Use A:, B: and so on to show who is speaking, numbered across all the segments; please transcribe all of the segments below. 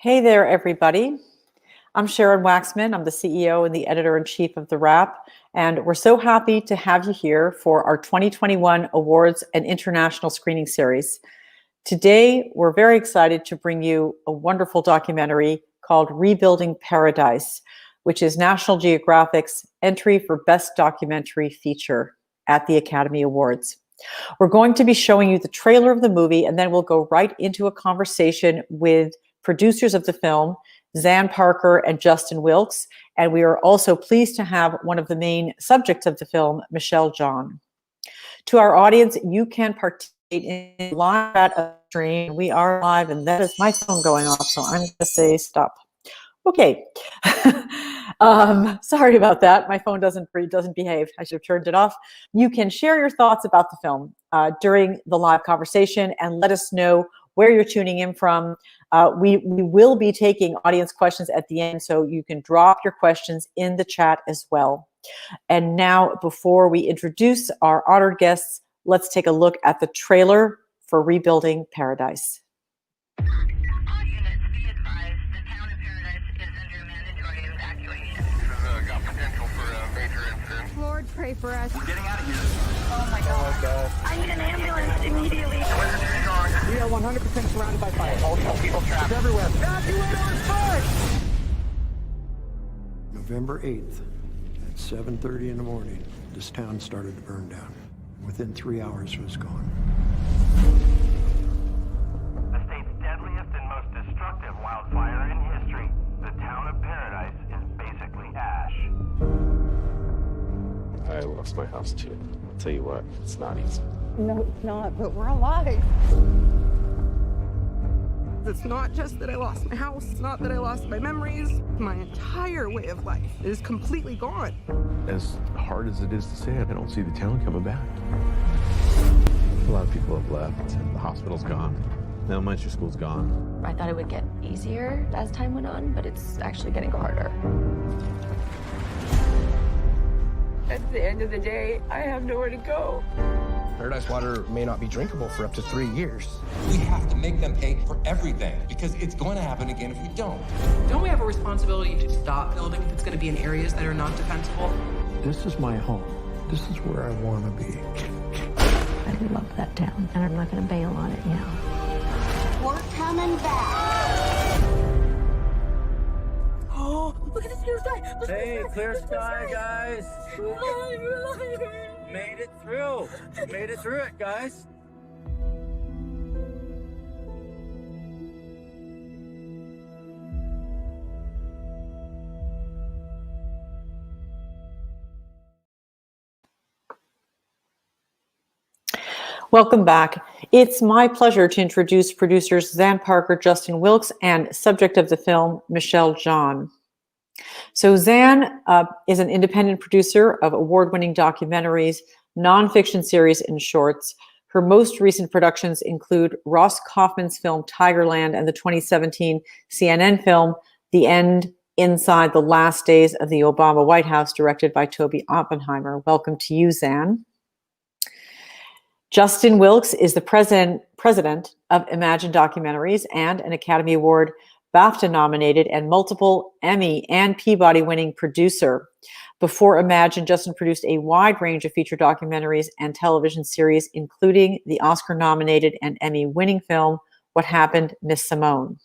A: Hey there, everybody. I'm Sharon Waxman. I'm the CEO and the editor-in-chief of TheWrap, and we're so happy to have you here for our 2021 Awards and International Screening Series. Today, we're very excited to bring you a wonderful documentary called Rebuilding Paradise, which is National Geographic's entry for Best Documentary Feature at the Academy Awards. We're going to be showing you the trailer of the movie, and then we'll go right into a conversation with producers of the film, Zan Parker and Justin Wilkes, and we are also pleased to have one of the main subjects of the film, Michelle John. To our audience, you can participate in live chat stream. We are live, and that is my phone going off, so I'm going to say stop. Okay. Sorry about that. My phone doesn't behave. I should have turned it off. You can share your thoughts about the film during the live conversation and let us know where you're tuning in from. We will be taking audience questions at the end, so you can drop your questions in the chat as well. And now, before we introduce our honored guests, let's take a look at the trailer for Rebuilding Paradise.
B: Lord, pray for us.
C: We're getting out of here.
B: Oh my God. I need an ambulance immediately.
C: We are 100% surrounded by fire. Multiple people trapped. It's everywhere. Evacuate or fight!
D: November 8th at 7:30 in the morning, this town started to burn down. Within 3 hours, it was gone.
E: The state's deadliest and most destructive wildfire in history. The town of Paradise is basically ash.
F: I lost my house too. I'll tell you what, it's not easy.
B: No, it's not, but we're alive.
G: It's not just that I lost my house, it's not that I lost my memories. My entire way of life is completely gone.
F: As hard as it is to say it, I don't see the town coming back. A lot of people have left. The hospital's gone. The elementary school's gone.
H: I thought it would get easier as time went on, but it's actually getting harder.
B: At the end of the day, I have nowhere to go.
I: Paradise water may not be drinkable for up to 3 years.
J: We have to make them pay for everything because it's going to happen again if we don't.
K: Don't we have a responsibility to stop building if it's going to be in areas that are not defensible?
D: This is my home. This is where I want to be.
H: I love that town, and I'm not going to bail on it now.
B: We're coming back. Oh, look at this clear sky.
C: Hey, clear sky, guys. Made it through. Made it through it, guys.
A: Welcome back. It's my pleasure to introduce producers Zan Parker, Justin Wilkes, and subject of the film, Michelle John. So Zan is an independent producer of award-winning documentaries, nonfiction series, and shorts. Her most recent productions include Ross Kaufman's film Tigerland and the 2017 CNN film The End Inside the Last Days of the Obama White House, directed by Toby Oppenheimer. Welcome to you, Zan. Justin Wilkes is the president of Imagine Documentaries and an Academy Award, BAFTA nominated, and multiple Emmy and Peabody winning producer. Before Imagine, Justin produced a wide range of feature documentaries and television series, including the Oscar nominated and Emmy winning film, What Happened, Miss Simone.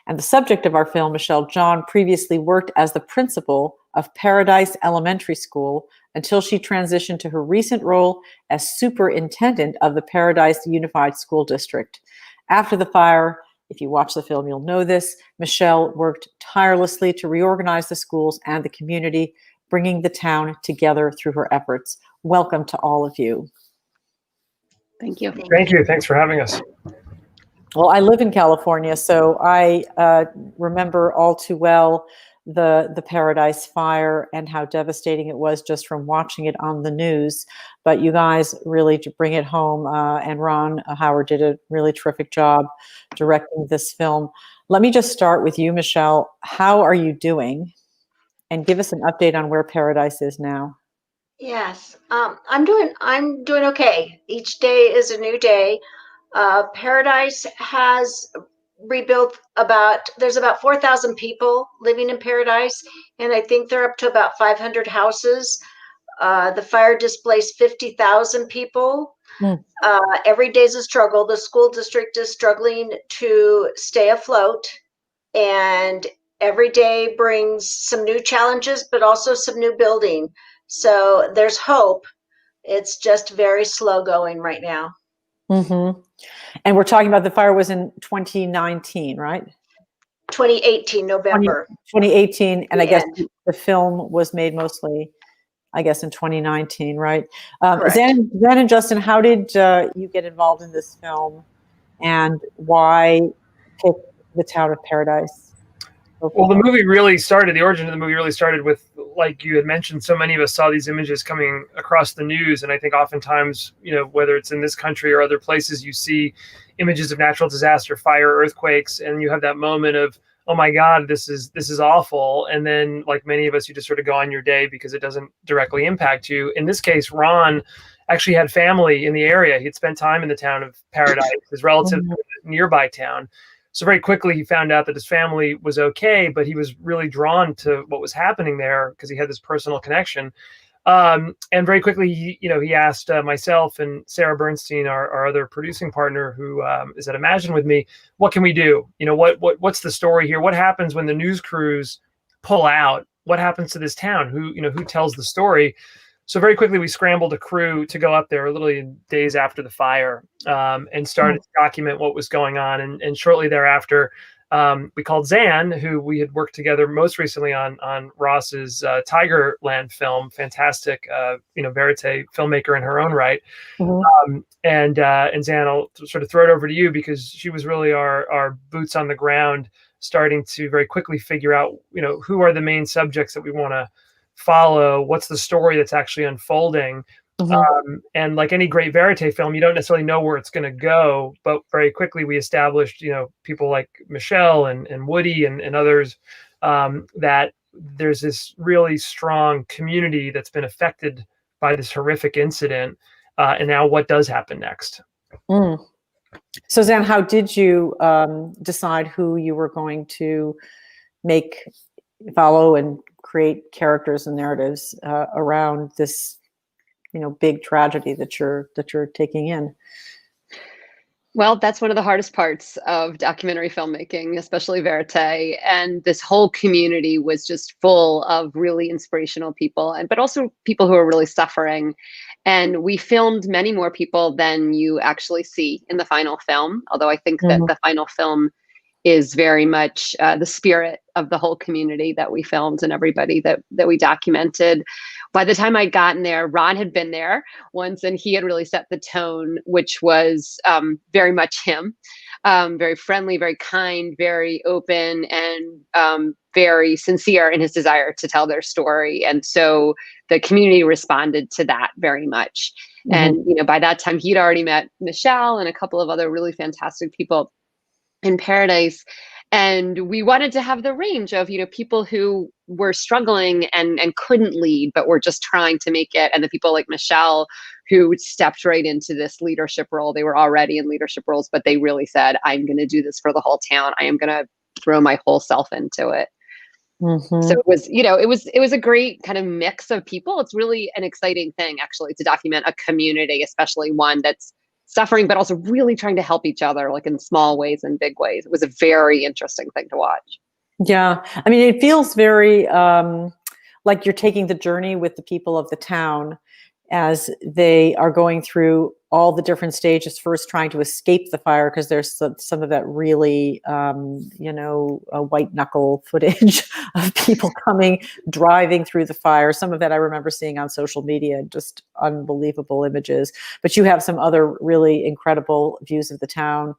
A: And the subject of our film, Michelle John, previously worked as the principal of Paradise Elementary School until she transitioned to her recent role as superintendent of the Paradise Unified School District. After the fire, if you watch the film, you'll know this, Michelle worked tirelessly to reorganize the schools and the community, bringing the town together through her efforts. Welcome to all of you.
L: Thank you.
M: Thank you. Thanks for having us.
A: Well, I live in California, so I remember all too well the Paradise Fire and how devastating it was just from watching it on the news. But you guys really to bring it home, and Ron Howard did a really terrific job directing this film. Let me just start with you, Michelle. How are you doing? And give us an update on where Paradise is now.
L: Yes, I'm doing okay. Each day is a new day. Paradise has rebuilt there's about 4,000 people living in Paradise, and I think they're up to about 500 houses. The fire displaced 50,000 people. Every day's a struggle. The school district is struggling to stay afloat, and every day brings some new challenges, but also some new building. So there's hope. It's just very slow going right now.
A: Mm-hmm. And we're talking about the fire was in 2019, right?
L: 2018, November.
A: 2018, and I guess
L: end.
A: the film was made mostly, I guess, in 2019, right?
L: Correct.
A: Zan and Justin, how did you get involved in this film, and why pick the town of Paradise?
M: Well, the movie really started, the origin of the movie really started with, like you had mentioned, so many of us saw these images coming across the news. And I think oftentimes, you know, whether it's in this country or other places, you see images of natural disaster, fire, earthquakes, and you have that moment of, oh my God, this is awful. And then, like many of us, you just sort of go on your day because it doesn't directly impact you. In this case, Ron actually had family in the area. He'd spent time in the town of Paradise, his relative nearby town. So very quickly he found out that his family was okay, but he was really drawn to what was happening there because he had this personal connection. And very quickly, he asked myself and Sarah Bernstein, our other producing partner, who is at Imagine with me, what can we do? You know, what's the story here? What happens when the news crews pull out? What happens to this town? Who tells the story? So very quickly, we scrambled a crew to go up there literally days after the fire and started to document what was going on. And shortly thereafter, we called Zan, who we had worked together most recently on Ross's Tigerland film, fantastic, verite filmmaker in her own right. And Zan, I'll sort of throw it over to you because she was really our boots on the ground, starting to very quickly figure out, who are the main subjects that we want to follow, what's the story that's actually unfolding. And like any great verite film, you don't necessarily know where it's going to go, but very quickly we established, people like Michelle and Woody and others, that there's this really strong community that's been affected by this horrific incident. And now what does happen next?
A: So Zan, how did you decide who you were going to follow and create characters and narratives around this, big tragedy that you're taking in?
N: Well, that's one of the hardest parts of documentary filmmaking, especially verite. And this whole community was just full of really inspirational people, but also people who are really suffering. And we filmed many more people than you actually see in the final film, although I think that the final film is very much the spirit of the whole community that we filmed and everybody that we documented. By the time I'd gotten there, Ron had been there once and he had really set the tone, which was very much him, very friendly, very kind, very open, and very sincere in his desire to tell their story. And so the community responded to that very much. And, by that time he'd already met Michelle and a couple of other really fantastic people in Paradise. And we wanted to have the range of, people who were struggling and couldn't lead, but were just trying to make it. And the people like Michelle, who stepped right into this leadership role. They were already in leadership roles, but they really said, I'm going to do this for the whole town. I am going to throw my whole self into it. So it was, it was a great kind of mix of people. It's really an exciting thing, actually, to document a community, especially one that's suffering, but also really trying to help each other, like in small ways and big ways. It was a very interesting thing to watch.
A: Yeah. I mean, it feels very like you're taking the journey with the people of the town as they are going through all the different stages, first trying to escape the fire, because there's some of that really, white knuckle footage of people driving through the fire. Some of that I remember seeing on social media, just unbelievable images. But you have some other really incredible views of the town,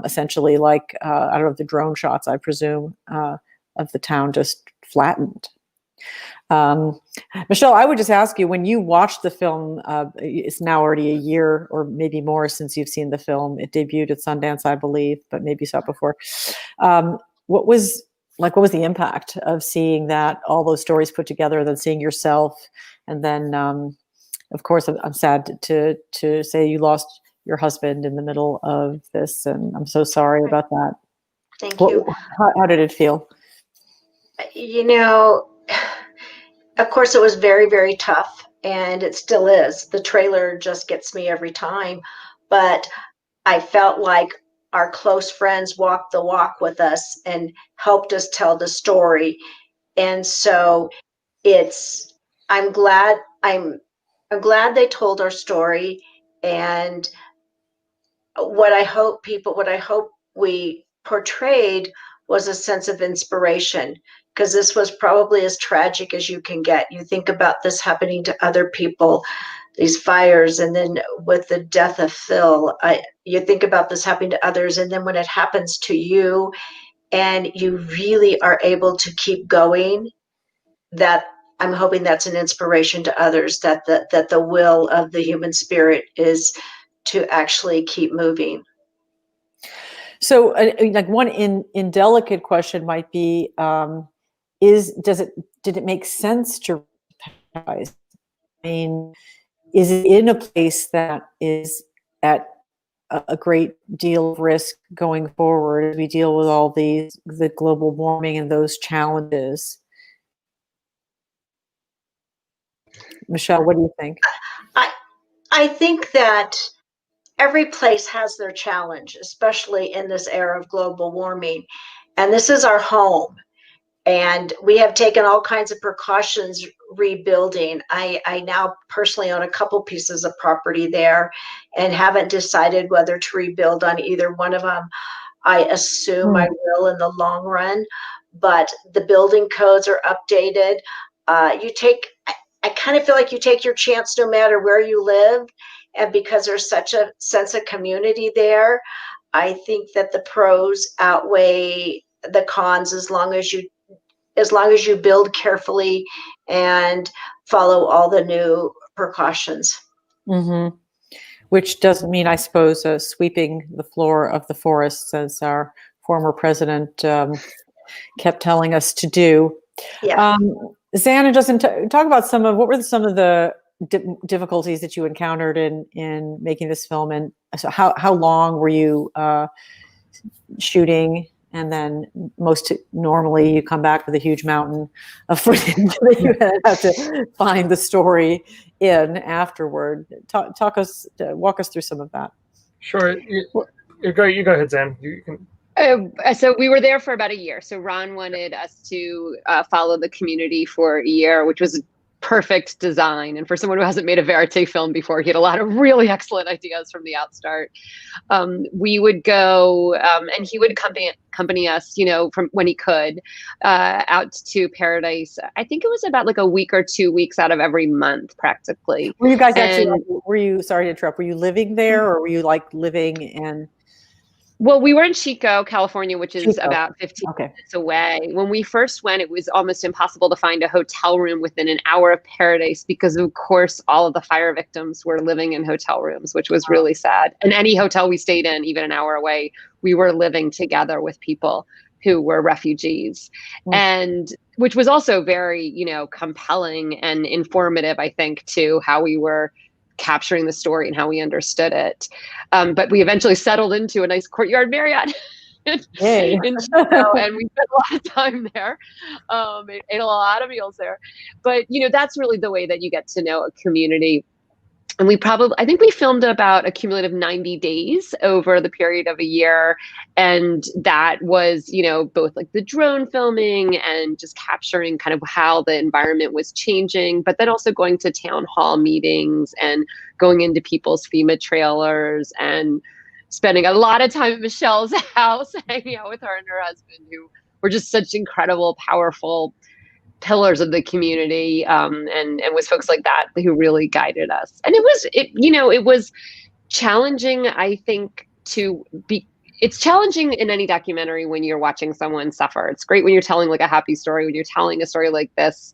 A: essentially like, I don't know, the drone shots, I presume, of the town just flattened. Michelle, I would just ask you, when you watched the film, it's now already a year or maybe more since you've seen the film. It debuted at Sundance, I believe, but maybe you saw it before. What was the impact of seeing all those stories put together, then seeing yourself, and then, of course, I'm sad to say you lost your husband in the middle of this, and I'm so sorry about that.
L: Thank you.
A: How did it feel?
L: You know, of course, it was very, very tough, and it still is. The trailer just gets me every time. But I felt like our close friends walked the walk with us and helped us tell the story. And so it's, I'm glad, I'm glad they told our story. And what I hope we portrayed was a sense of inspiration, because this was probably as tragic as you can get. You think about this happening to other people, these fires, and then with the death of Phil, you think about this happening to others, and then when it happens to you and you really are able to keep going, that I'm hoping that's an inspiration to others, that the will of the human spirit is to actually keep moving.
A: So, like one indelicate question might be, did it make sense to paradise? I mean, is it in a place that is at a great deal of risk going forward as we deal with all the global warming and those challenges? Michelle, what do you think?
L: I think that every place has their challenge, especially in this era of global warming. And this is our home. And we have taken all kinds of precautions rebuilding. I now personally own a couple pieces of property there and haven't decided whether to rebuild on either one of them. I assume I will in the long run, but the building codes are updated. I kind of feel like you take your chance no matter where you live. And because there's such a sense of community there, I think that the pros outweigh the cons as long as you build carefully and follow all the new precautions.
A: Mm-hmm. Which doesn't mean, I suppose, sweeping the floor of the forests, as our former president kept telling us to do.
L: Yeah.
A: Xana, just talk about what were some of the difficulties that you encountered in making this film, and so how long were you shooting? And then normally you come back with a huge mountain of footage that you have to find the story in afterward. Walk us through some of that.
M: Sure. You go ahead, Zan. You can.
N: So we were there for about a year. So Ron wanted us to follow the community for a year, which was perfect design. And for someone who hasn't made a verite film before, he had a lot of really excellent ideas from the outstart. We would go, and he would accompany us, from when he could, out to Paradise. I think it was about like a week or 2 weeks out of every month, practically.
A: Were you guys sorry to interrupt, were you living there, or were you like living in?
N: Well, we were in Chico, California, which is about 15 minutes away. When we first went, it was almost impossible to find a hotel room within an hour of Paradise because, of course, all of the fire victims were living in hotel rooms, which was really sad. And any hotel we stayed in, even an hour away, we were living together with people who were refugees. And which was also very, compelling and informative, I think, to how we were capturing the story and how we understood it. But we eventually settled into a nice courtyard Marriott in Chico, and we spent a lot of time there. Ate a lot of meals there. But, that's really the way that you get to know a community. And I think we filmed about a cumulative 90 days over the period of a year. And that was, both like the drone filming and just capturing kind of how the environment was changing, but then also going to town hall meetings and going into people's FEMA trailers and spending a lot of time at Michelle's house, hanging out with her and her husband, who were just such incredible, powerful pillars of the community, and was folks like that who really guided us. And it was challenging, I think, it's challenging in any documentary when you're watching someone suffer. It's great when you're telling like a happy story. When you're telling a story like this,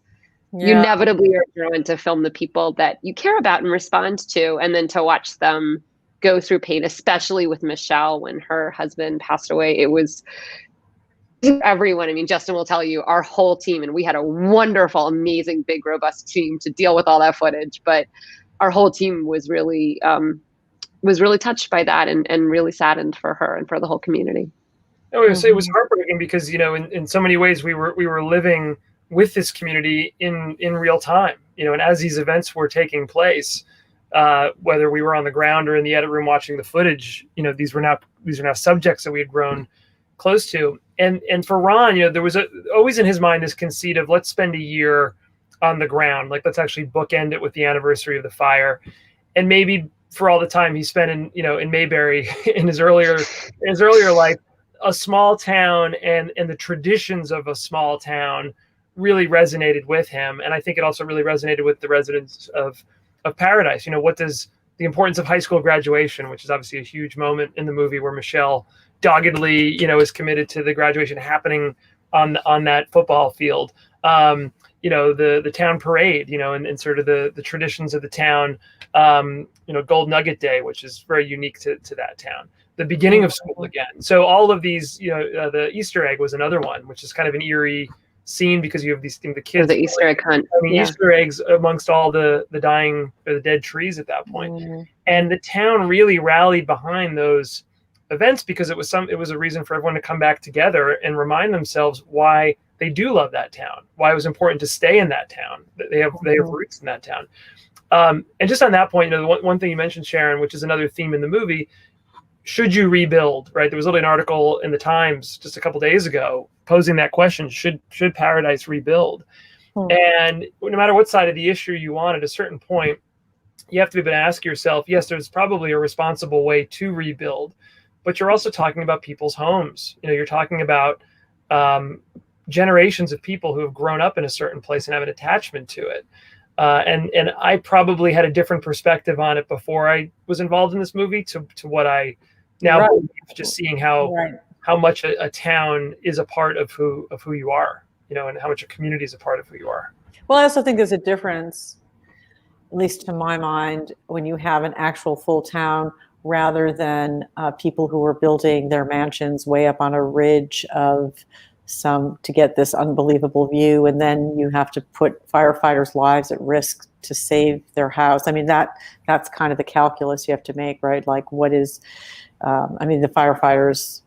N: you inevitably are drawn to film the people that you care about and respond to, and then to watch them go through pain, especially with Michelle when her husband passed away. It was everyone. I mean, Justin will tell you, our whole team, and we had a wonderful, amazing, big, robust team to deal with all that footage, but our whole team was really touched by that and really saddened for her and for the whole community.
M: It was heartbreaking because, you know, in so many ways we were living with this community in real time, you know, and as these events were taking place, whether we were on the ground or in the edit room watching the footage, you know, these are now subjects that we had grown close to. And for Ron, you know, there was always in his mind this conceit of, let's spend a year on the ground, like let's actually bookend it with the anniversary of the fire, and maybe for all the time he spent in Mayberry in his earlier life, a small town and the traditions of a small town really resonated with him. And I think it also really resonated with the residents of Paradise. You know, what does the importance of high school graduation, which is obviously a huge moment in the movie where Michelle doggedly, you know, is committed to the graduation happening on that football field. You know, the town parade, you know, and sort of the traditions of the town, you know, Gold Nugget Day, which is very unique to that town. The beginning of school again. So all of these, you know, the Easter egg was another one, which is kind of an eerie scene because you have these the kids.
N: The Easter egg hunt.
M: I mean, yeah. Easter eggs amongst all the dying or the dead trees at that point. And the town really rallied behind those events because it was a reason for everyone to come back together and remind themselves why they do love that town, why it was important to stay in that town. They have roots in that town. And just on that point, you know, the one thing you mentioned, Sharon, which is another theme in the movie, should you rebuild, right? There was literally an article in the Times just a couple days ago posing that question, should Paradise rebuild? And no matter what side of the issue you on, at a certain point, you have to be able to ask yourself, yes, there's probably a responsible way to rebuild, but you're also talking about people's homes. You know, you're talking about generations of people who have grown up in a certain place and have an attachment to it. And I probably had a different perspective on it before I was involved in this movie to what I now believe, just seeing how much a town is a part of who you are, you know, and how much a community is a part of who you are.
A: Well, I also think there's a difference, at least to my mind, when you have an actual full town rather than people who are building their mansions way up on a ridge of to get this unbelievable view, and then you have to put firefighters' lives at risk to save their house. I mean, that's kind of the calculus you have to make, right? Like, what is? I mean, the firefighters.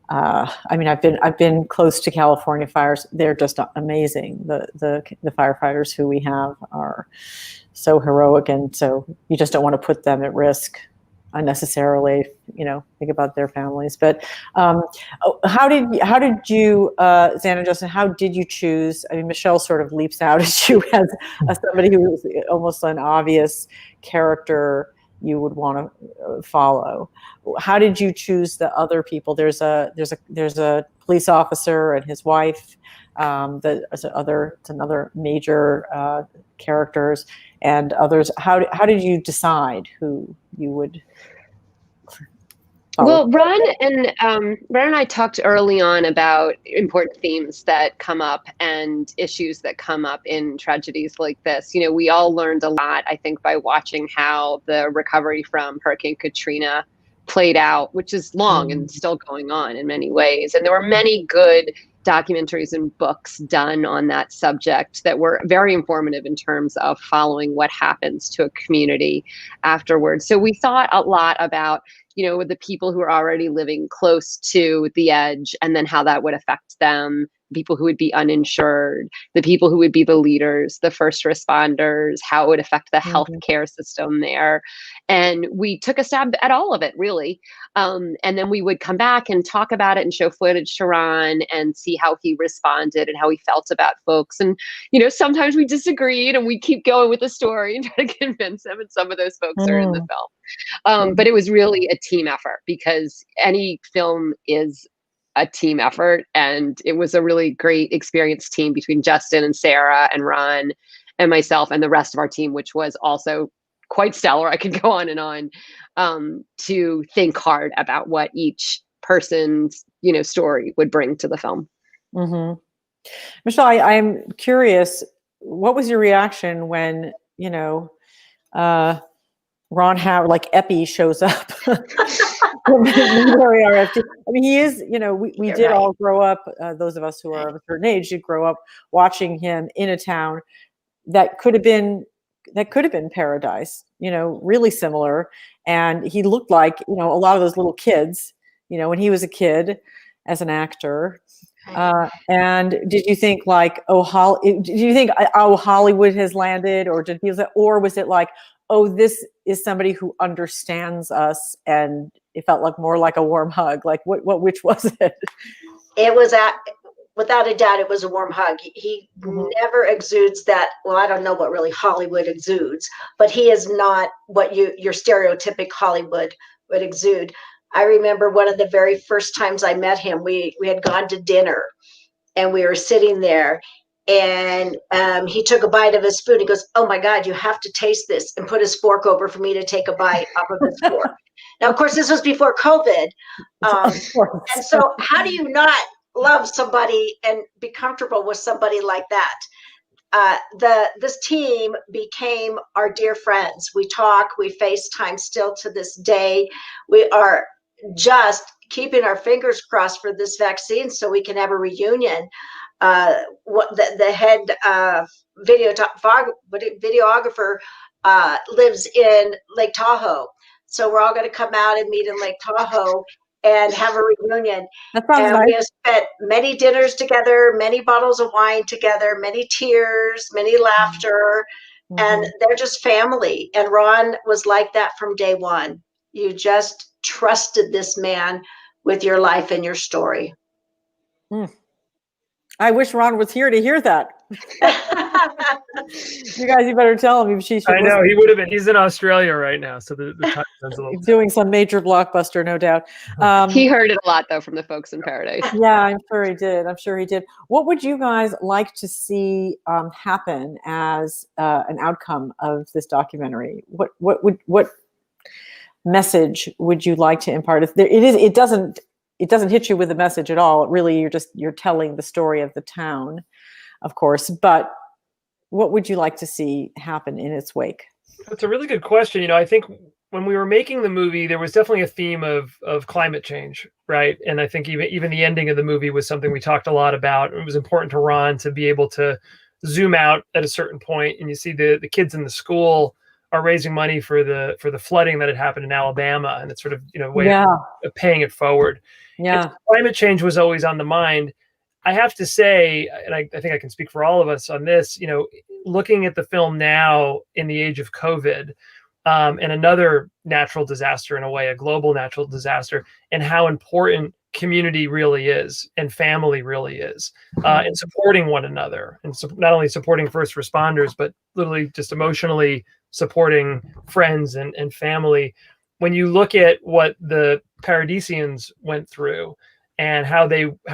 A: I mean, I've been close to California fires. They're just amazing. The firefighters who we have are so heroic, and so you just don't want to put them at risk unnecessarily, you know, think about their families. But how did you, Xana and Justin, how did you choose? I mean, Michelle sort of leaps out at you as somebody who was almost an obvious character you would want to follow. How did you choose the other people? There's a police officer and his wife. There's another major characters and others. How did you decide who you would follow?
N: Well, Ron and I talked early on about important themes that come up and issues that come up in tragedies like this. You know, we all learned a lot, I think, by watching how the recovery from Hurricane Katrina played out, which is long and still going on in many ways. And there were many good documentaries and books done on that subject that were very informative in terms of following what happens to a community afterwards. So we thought a lot about, you know, the people who are already living close to the edge and then how that would affect them, people who would be uninsured, the people who would be the leaders, the first responders, how it would affect the healthcare system there. And we took a stab at all of it, really. And then we would come back and talk about it and show footage to Ron and see how he responded and how he felt about folks. And, you know, sometimes we disagreed and we keep going with the story and try to convince him. And some of those folks are in the film. But it was really a team effort because any film is a team effort. And it was a really great experienced team between Justin and Sarah and Ron and myself and the rest of our team, which was also quite stellar. I could go on and on to think hard about what each person's, you know, story would bring to the film.
A: Michelle, I'm curious, what was your reaction when, you know, Ron Howard, like Epi, shows up? I mean, he is, you know, we did all grow up, those of us who are of a certain age did grow up watching him in a town that could have been Paradise, you know, really similar. And he looked like, you know, a lot of those little kids, you know, when he was a kid. as an actor. And did you think like, did you think, oh, Hollywood has landed, or did people say, or was it like, oh, this is somebody who understands us, and it felt like more like a warm hug? Like which was it?
L: It was without a doubt, it was a warm hug. He never exudes that. Well, I don't know what really Hollywood exudes, but he is not what your stereotypic Hollywood would exude. I remember one of the very first times I met him, we had gone to dinner and we were sitting there, and he took a bite of his food. He goes, "Oh my God, you have to taste this," and put his fork over for me to take a bite off of his fork. Now, of course, this was before COVID. And so how do you not love somebody and be comfortable with somebody like that? This team became our dear friends. We talk, we FaceTime still to this day. We are just keeping our fingers crossed for this vaccine so we can have a reunion. The head videographer lives in Lake Tahoe. So we're all going to come out and meet in Lake Tahoe and have a reunion.
A: That sounds nice.
L: We have spent many dinners together, many bottles of wine together, many tears, many laughter, and they're just family. And Ron was like that from day one. You just trusted this man with your life and your story.
A: I wish Ron was here to hear that. You guys, you better tell him.
M: I know, he would have been. He's in Australia right now, so the time zone's a little
A: doing some major blockbuster, no doubt.
N: He heard it a lot, though, from the folks in Paradise.
A: Yeah, I'm sure he did. What would you guys like to see happen as an outcome of this documentary? What message would you like to impart? It doesn't hit you with a message at all. Really, you're telling the story of the town, of course. But what would you like to see happen in its wake?
M: That's a really good question. I think when we were making the movie, there was definitely a theme of climate change, right? And I think even the ending of the movie was something we talked a lot about. It was important to Ron to be able to zoom out at a certain point, and you see the kids in the school are raising money for the flooding that had happened in Alabama, and it's sort of a way of paying it forward.
A: Yeah,
M: and climate change was always on the mind. I have to say, and I think I can speak for all of us on this, looking at the film now in the age of COVID, and another natural disaster, in a way, a global natural disaster, and how important community really is and family really is, and supporting one another, and not only supporting first responders, but literally just emotionally supporting friends and family. When you look at what the Paradisians went through and how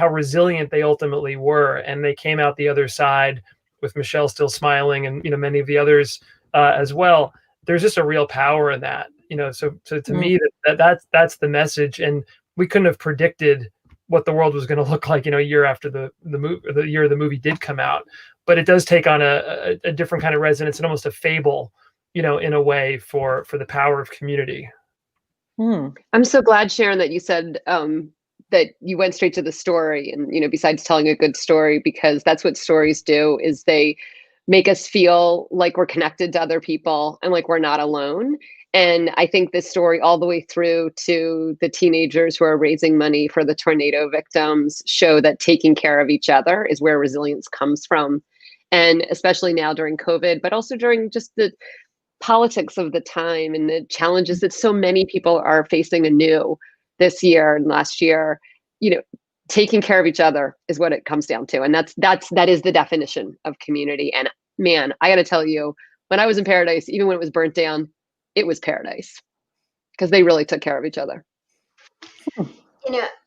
M: resilient they ultimately were, and they came out the other side with Michelle still smiling, and many of the others as well. There's just a real power in that. So to me, that's the message. And we couldn't have predicted what the world was going to look like, a year after the year the movie did come out. But it does take on a different kind of resonance, and almost a fable, in a way, for the power of community.
N: I'm so glad, Sharon, that you said that you went straight to the story, and besides telling a good story, because that's what stories do, is they make us feel like we're connected to other people and like we're not alone. And I think this story, all the way through to the teenagers who are raising money for the tornado victims, show that taking care of each other is where resilience comes from. And especially now during COVID, but also during just the politics of the time and the challenges that so many people are facing anew this year and last year, taking care of each other is what it comes down to. And that is the definition of community. And man, I got to tell you, when I was in Paradise, even when it was burnt down, it was paradise, because they really took care of each other.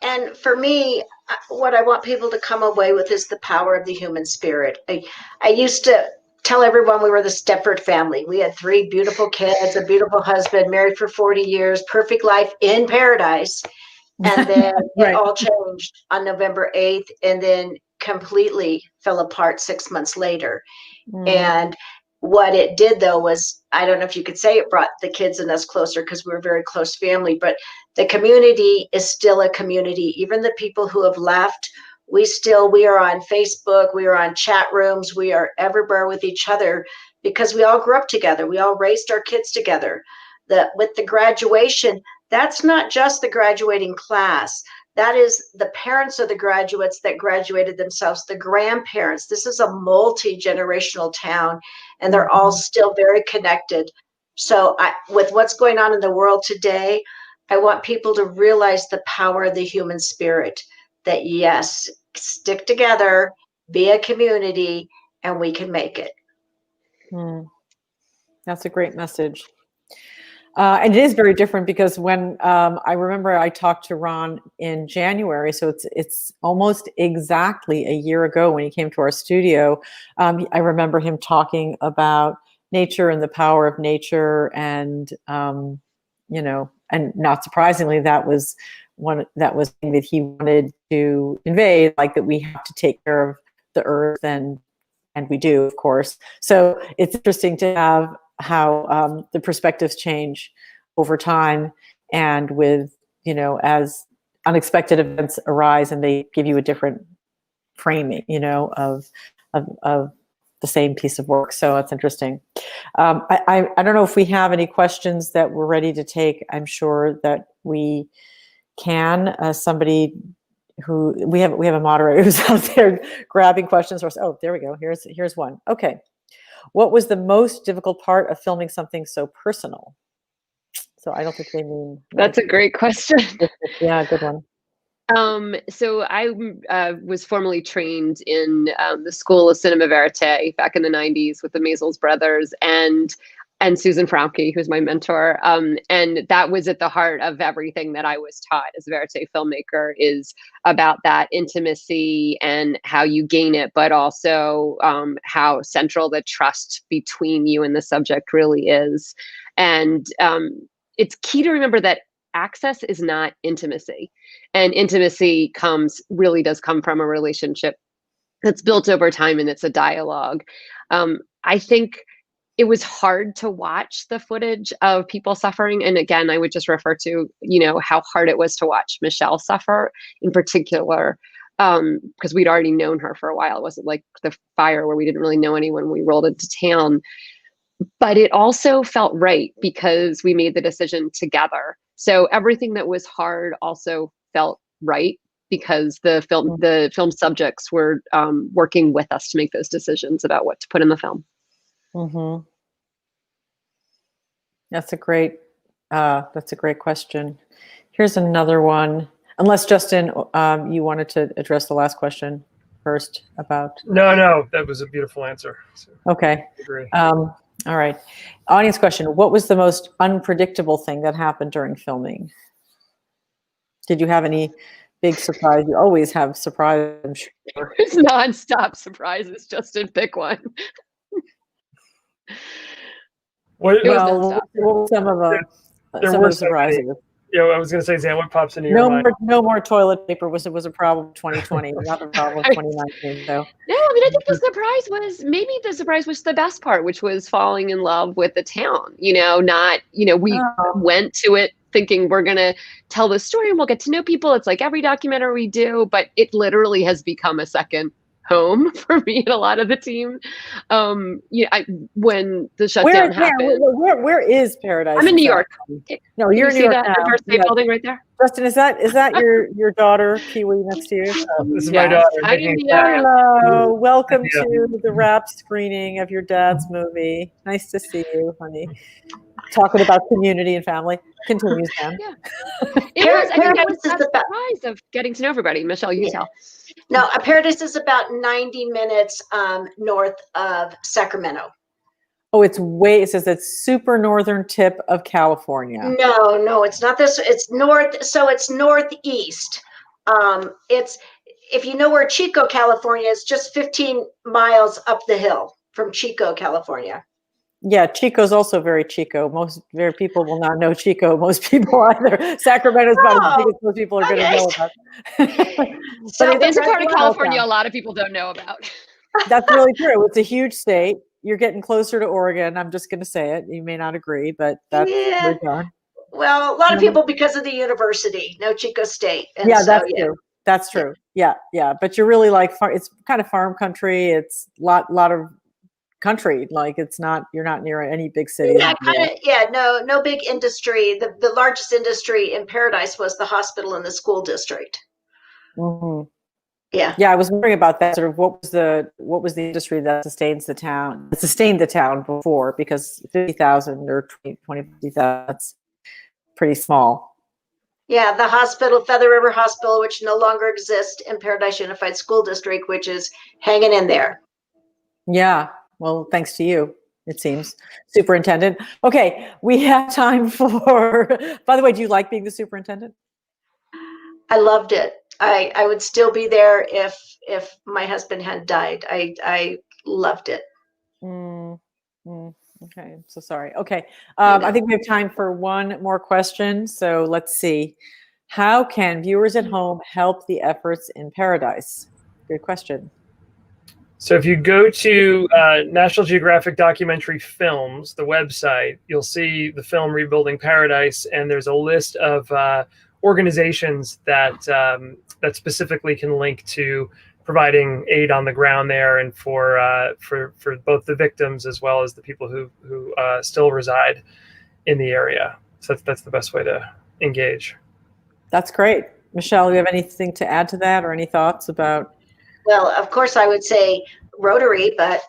L: And for me, what I want people to come away with is the power of the human spirit. I used to tell everyone we were the Stepford family. We had 3 beautiful kids, a beautiful husband, married for 40 years, perfect life in paradise. And then it all changed on November 8th, and then completely fell apart 6 months later. And what it did, though, was, I don't know if you could say it brought the kids and us closer, because we were a very close family, but the community is still a community. Even the people who have left, we are on Facebook, we are on chat rooms, we are everywhere with each other, because we all grew up together. We all raised our kids together. With the graduation, that's not just the graduating class. That is the parents of the graduates that graduated themselves, the grandparents. This is a multi-generational town, and they're all still very connected. So with what's going on in the world today, I want people to realize the power of the human spirit, that yes, stick together, be a community, and we can make it.
A: That's a great message. And it is very different because when I remember I talked to Ron in January, so it's almost exactly a year ago when he came to our studio. I remember him talking about nature and the power of nature, and and not surprisingly, that was something that he wanted to convey, like that we have to take care of the earth, and we do, of course. So it's interesting to have how the perspectives change over time, and with, as unexpected events arise and they give you a different framing, of the same piece of work. So that's interesting. I don't know if we have any questions that we're ready to take. I'm sure that we can. Somebody who we have a moderator who's out there grabbing questions for us. Oh, there we go. Here's one. Okay. What was the most difficult part of filming something so personal? So I don't think they mean.
N: That's a great question.
A: Yeah, good one.
N: So I was formerly trained in the School of Cinema Verite back in the 90s with the Maisels brothers and Susan Frauke, who's my mentor. And that was at the heart of everything that I was taught as a Verite filmmaker, is about that intimacy and how you gain it, but also how central the trust between you and the subject really is. And it's key to remember that access is not intimacy, and intimacy really does come from a relationship that's built over time, and it's a dialogue. I think it was hard to watch the footage of people suffering. And again, I would just refer to, how hard it was to watch Michelle suffer in particular, because we'd already known her for a while. It wasn't like the fire where we didn't really know anyone when we rolled into town. But it also felt right because we made the decision together. So everything that was hard also felt right because the film subjects were working with us to make those decisions about what to put in the film.
A: Mm-hmm. That's a great question. Here's another one. Unless Justin, you wanted to address the last question first about.
M: No, that was a beautiful answer. So,
A: okay.
M: I agree.
A: All right. Audience question. What was the most unpredictable thing that happened during filming? Did you have any big surprise? You always have surprises, I'm sure.
N: It's nonstop surprises. Justin, pick one.
A: What were some of the surprises?
M: I was going to say, Zan, what pops into your mind?
A: No more toilet paper was a problem of 2020, not a problem of 2019. So.
N: No, I think the surprise was the best part, which was falling in love with the town. We went to it thinking we're going to tell the story and we'll get to know people. It's like every documentary we do, but it literally has become a second home for me and a lot of the team. When the shutdown happened.
A: Where is Paradise?
N: I'm in New York.
A: No, you're in New York now.
N: Empire State Building right there.
A: Justin, is that your daughter Kiwi next to you?
M: This is my daughter.
A: Hello, welcome to the TheWrap screening of your dad's movie. Nice to see you, honey. Talking about community and family. Continue, Sam.
N: Yeah. It was the surprise of getting to know everybody. Michelle, you tell.
L: No, Paradise is about 90 minutes north of Sacramento.
A: Oh, it says it's super northern tip of California.
L: No, it's not this. It's north. So it's northeast. It's, if you know where Chico, California is, just 15 miles up the hill from Chico, California.
A: Yeah, Chico's also very Chico. Most people will not know Chico. Most people either. Sacramento's about as big as most people are going to know about.
N: So it's a part of California a lot of people don't know about.
A: That's really true. It's a huge state. You're getting closer to Oregon. I'm just going to say it. You may not agree, but that's where we are.
L: Well, a lot of people because of the university, no Chico State. And
A: that's true. That's true. Yeah. But you're really like it's kind of farm country. It's lot of country. Like it's not, you're not near any big city.
L: Yeah, kind of. Yeah, no big industry. The largest industry in Paradise was the hospital and the school district.
A: Mm-hmm.
L: Yeah.
A: Yeah, I was wondering about that. Sort of what was the industry that sustained the town before, because 50,000 or 50,000, that's pretty small.
L: Yeah, the hospital, Feather River Hospital, which no longer exists, in Paradise Unified School District, which is hanging in there.
A: Yeah, well, thanks to you, it seems, superintendent. Okay, we have time for, by the way, do you like being the superintendent?
L: I loved it. I would still be there if my husband had died. I loved it.
A: Okay, I'm so sorry. Okay, I think we have time for one more question. So let's see. How can viewers at home help the efforts in Paradise? Good question.
M: So if you go to National Geographic Documentary Films, the website, you'll see the film Rebuilding Paradise, and there's a list of organizations that that specifically can link to providing aid on the ground there, and for both the victims as well as the people who still reside in the area. So that's the best way to engage.
A: That's great. Michelle, do you have anything to add to that, or any thoughts about?
L: Well, of course, I would say Rotary, but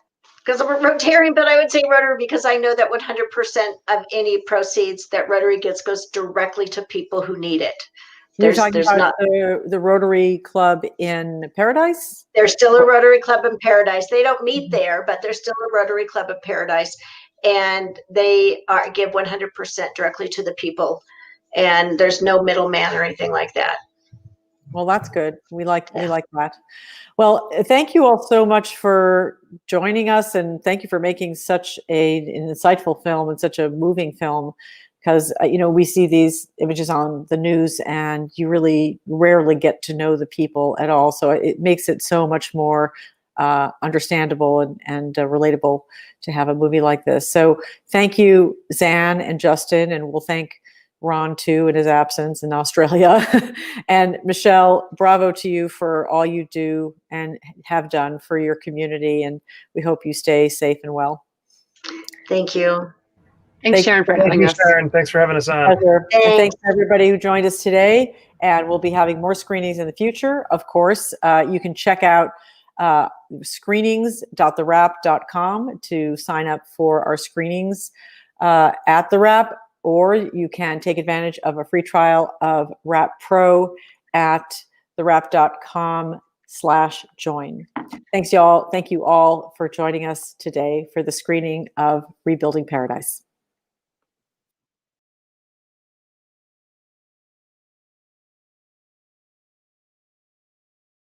L: because I'm a Rotarian, but I would say Rotary because I know that 100% of any proceeds that Rotary gets goes directly to people who need it.
A: You're talking about the Rotary Club in Paradise?
L: There's still a Rotary Club in Paradise. They don't meet there, but there's still a Rotary Club in Paradise, and they give 100% directly to the people, and there's no middleman or anything like that.
A: Well, that's good. We like that. Well, thank you all so much for joining us, and thank you for making such an insightful film and such a moving film. Because we see these images on the news, and you really rarely get to know the people at all. So it makes it so much more understandable and relatable to have a movie like this. So thank you, Zan and Justin, and we'll thank Ron too in his absence in Australia. And Michelle, bravo to you for all you do and have done for your community. And we hope you stay safe and well.
L: Thank you.
N: Thanks, Sharon, for having us.
M: Sharon, thanks for having us on.
A: And thanks to everybody who joined us today. And we'll be having more screenings in the future. Of course, you can check out screenings.thewrap.com to sign up for our screenings at The Wrap, or you can take advantage of a free trial of Wrap Pro at thewrap.com/join. Thanks, y'all. Thank you all for joining us today for the screening of Rebuilding Paradise.